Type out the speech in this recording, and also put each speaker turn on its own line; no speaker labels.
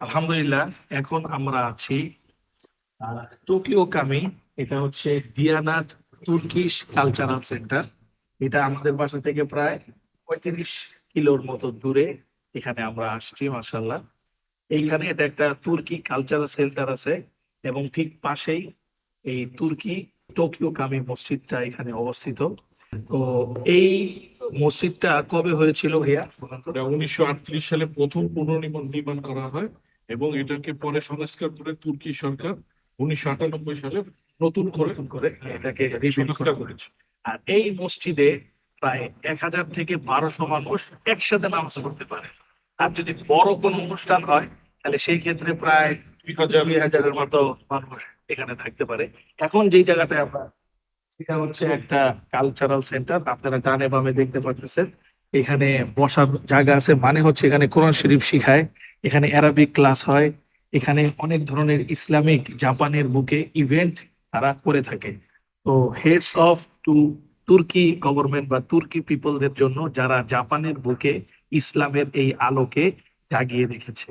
আলহামদুলিল্লাহ। এখন আমরা আছি টোকিও কামি। এটা হচ্ছে দিয়ানাথ তুর্কিশ কালচারাল সেন্টার। এটা আমাদের বাসা থেকে প্রায় 35 কিলোর মতো দূরে। এখানে আমরা আসছি মাসাল্লাহ। এইখানে এটা একটা তুর্কি কালচারাল সেন্টার আছে, এবং ঠিক পাশেই এই তুর্কি টোকিও কামি মসজিদটা এখানে অবস্থিত। তো এই মসজিদটা কবে হয়েছিল ভাইয়া বলেন তো?
এটা 1938 সালে প্রথম পুনর্নির্মাণ করা হয় এবং এটাকে পরে সংস্কার করে তুর্কি সরকার 1998 সালে নতুন করে
নতুন করে এটাকে রিবিল্ড
সংস্কার
করা হয়।
করেছে।
আর এই মসজিদে প্রায় 1000 থেকে 1200 মানুষ একসাথে নামাজ পড়তে পারে। আর যদি বড় কোনো অনুষ্ঠান হয়, তাহলে সেই ক্ষেত্রে প্রায় 2000-এর মতো মানুষ এখানে থাকতে পারে। এখন যেই জায়গাটায় আমরা, এটা হচ্ছে একটা কালচারাল সেন্টার। আপনারা ডানে বামে দেখতে পাচ্ছেন এখানে বসার জায়গা আছে, মানে হচ্ছে এখানে কোরআন শরীফ শিখায়, এখানে অ্যারাবিক ক্লাস হয়, এখানে অনেক ধরনের ইসলামিক জাপানের বুকে ইভেন্ট তারা করে থাকে। তো হেডস অফ টু তুর্কি গভর্নমেন্ট বা তুর্কি পিপলদের জন্য, যারা জাপানের বুকে ইসলামের এই আলোকে জাগিয়ে রেখেছে।